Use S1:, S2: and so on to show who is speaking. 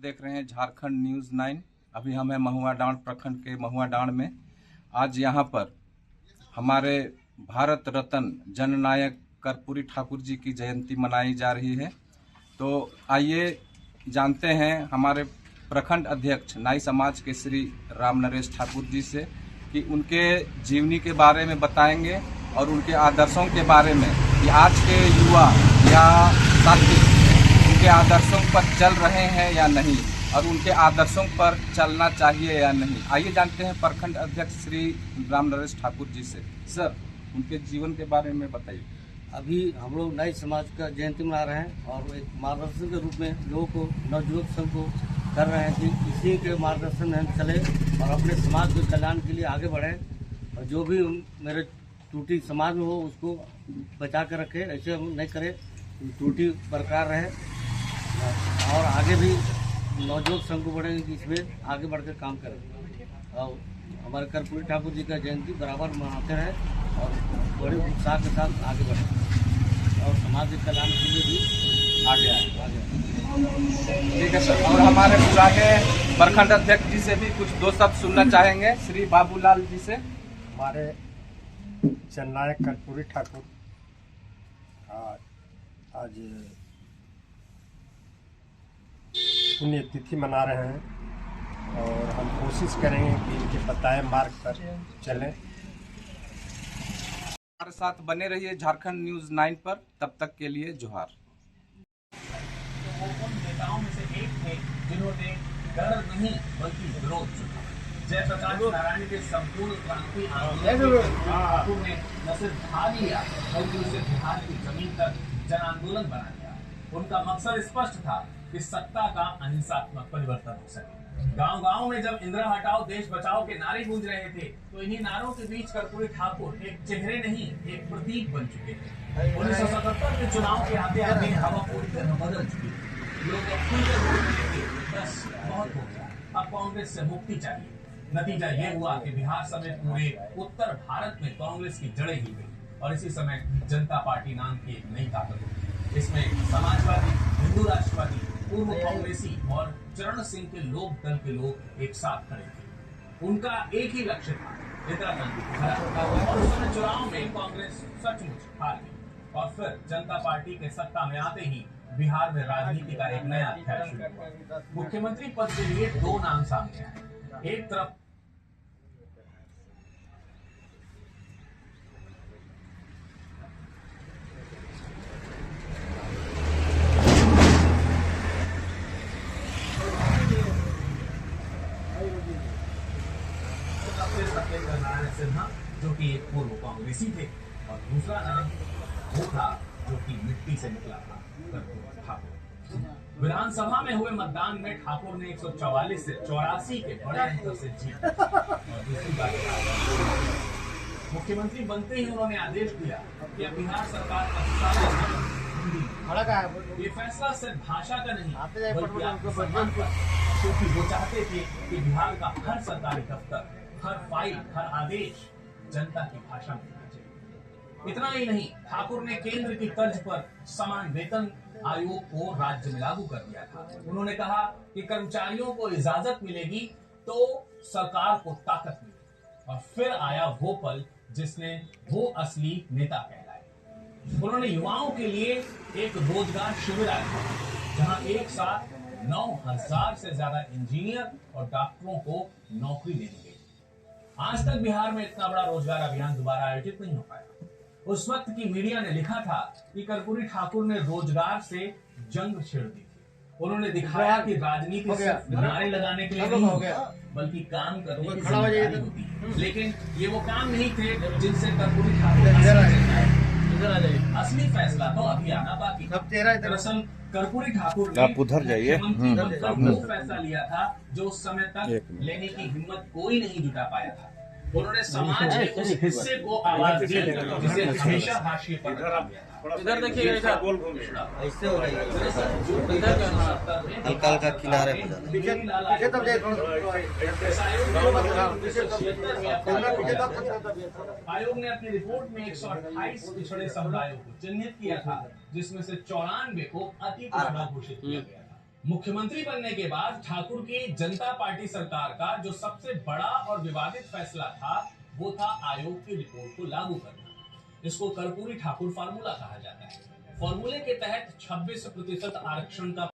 S1: देख रहे हैं झारखंड न्यूज़ 9। अभी हम हैं महुआ डांड प्रखंड के महुआ डांड में। आज यहाँ पर हमारे भारत रत्न जननायक कर्पूरी ठाकुर जी की जयंती मनाई जा रही है। तो आइए जानते हैं हमारे प्रखंड अध्यक्ष नाई समाज के श्री राम नरेश ठाकुर जी से कि उनके जीवनी के बारे में बताएंगे और उनके आदर्शों के बारे में कि आज के युवा या साथी उनके आदर्शों पर चल रहे हैं या नहीं और उनके आदर्शों पर चलना चाहिए या नहीं। आइए जानते हैं प्रखंड अध्यक्ष श्री राम नरेश ठाकुर जी से। सर, उनके जीवन के बारे में बताइए।
S2: अभी हम लोग नाई समाज का जयंती मना रहे हैं और एक मार्गदर्शन के रूप में लोगों को नवयुवक संघ को कर रहे हैं कि इसी के मार्गदर्शन में हम चले और अपने समाज के कल्याण के लिए आगे बढ़ें और जो भी मेरे त्रुटि समाज में हो उसको बचा कर रखे, ऐसे हम नहीं करें, त्रुटि बरकरार रहे और आगे भी नवयुवक संघ को बढ़ेंगे कि इसमें आगे बढ़कर काम करें और हमारे कर्पूरी ठाकुर जी का जयंती बराबर मनाते रहे और बड़े उत्साह के साथ आगे बढ़े और समाज के कल्याण के लिए भी आगे आए।
S1: ठीक है सर। और हमारे पुराने प्रखंड अध्यक्ष जी से भी कुछ दो शब्द सुनना चाहेंगे, श्री बाबूलाल जी से।
S3: हमारे जननायक कर्पूरी ठाकुर आज पुण्यतिथि मना रहे हैं और हम कोशिश करेंगे कि इनके बताए मार्ग पर चलें।
S1: हमारे साथ बने रहिए झारखंड न्यूज़ 9 पर। तब तक के लिए जोहार।
S4: उन नेताओं में से एक थे जिन्होंने डर नहीं बल्कि विरोध चुना। जयप्रकाश नारायण के संपूर्ण क्रांति आंदोलन ठाकुर ने न सिर्फ भाग लिया बल्कि उसे बिहार की जमीन तक जन आंदोलन बना दिया। उनका मकसद स्पष्ट था कि सत्ता का अहिंसात्मक परिवर्तन हो सके। गांव-गांव में जब इंदिरा हटाओ देश बचाओ के नारे गूंज रहे थे तो इन्हीं नारों के बीच कर्पूरी ठाकुर एक चेहरे नहीं एक प्रतीक बन चुके थे। 1977 के चुनाव के आते आते हवा पूरी तरह बदल चुकी थी। लोग बस बहुत हो गया, अब कांग्रेस से मुक्ति चाहिए। नतीजा ये हुआ कि बिहार समेत पूरे उत्तर भारत में कांग्रेस की जड़ें हिल गई और इसी समय जनता पार्टी नाम की एक नई ताकत हुई। इसमें समाजवादी, हिंदू राष्ट्रवादी, पूर्व कांग्रेसी और चरण सिंह के लोक दल के लोग एक साथ खड़े थे। उनका एक ही लक्ष्य था, इंदिरा गांधी को हराना। और उस समय चुनाव में कांग्रेस सचमुच हार गई और फिर जनता पार्टी के सत्ता में आते ही बिहार में राजनीति का एक नया अध्याय शुरू हुआ। मुख्यमंत्री पद के लिए दो नाम सामने आए। एक तरफ नारायण सिन्हा जो कि एक पूर्व कांग्रेसी थे और दूसरा नाम वो था जो कि मिट्टी से निकला था, कर्पूरी ठाकुर। विधानसभा में हुए मतदान में ठाकुर ने 144 से 84 के बड़े अंतर से जीत और दूसरी बात मुख्यमंत्री बनते ही उन्होंने आदेश दिया कि अब बिहार सरकार का हिंदी। ये फैसला सिर्फ भाषा का नहीं बल्कि आत्मसम्मान का, क्योंकि वो चाहते थे कि बिहार का हर सरकारी दफ्तर, हर फाइल, हर आदेश जनता की भाषा में होना चाहिए। इतना ही नहीं, ठाकुर ने केंद्र की तर्ज पर समान वेतन आयोग को राज्य में लागू कर दिया था। उन्होंने कहा कि कर्मचारियों को इजाजत मिलेगी तो सरकार को ताकत मिलेगी। और फिर आया वो पल जिसने वो असली नेता कहलाए। उन्होंने युवाओं के लिए एक रोजगार शिविर आयोजित किया जहां एक साथ 9,000 से ज्यादा इंजीनियर और डॉक्टरों को नौकरी देनी गई। आज तक बिहार में इतना बड़ा रोजगार अभियान दोबारा आयोजित नहीं हो पाया। उस वक्त की मीडिया ने लिखा था कि कर्पूरी ठाकुर ने रोजगार से जंग छेड़ दी थी। उन्होंने दिखाया कि राजनीति सिर्फ नारे लगाने के लिए नहीं बल्कि काम करने की जिम्मेदारी होती है। लेकिन ये वो काम नहीं थे जिनसे कर्पूरी ठाकुर असली फैसला तो अभी आना बाकी। दरअसल कर्पूरी ठाकुर ने
S1: उधर जाइए
S4: वो फैसला लिया था जो उस समय तक लेने की हिम्मत कोई नहीं जुटा पाया था। उन्होंने समाज के उस हिस्से को आवाज दी जिसे हमेशा हाशिए पर रखा गया था।
S2: इधर देखिए, ऐसे हो रही है, हल्का हल्का किनारे पे
S4: आयोग ने अपनी रिपोर्ट में 128 पिछड़े समुदायों को चिन्हित किया था जिसमें से 94 को अति पिछड़ा घोषित किया गया था। मुख्यमंत्री बनने के बाद ठाकुर की जनता पार्टी सरकार का जो सबसे बड़ा और विवादित फैसला था वो था आयोग की रिपोर्ट को लागू करना। इसको कर्पूरी ठाकुर फार्मूला कहा जाता है। फॉर्मूले के तहत 26% आरक्षण का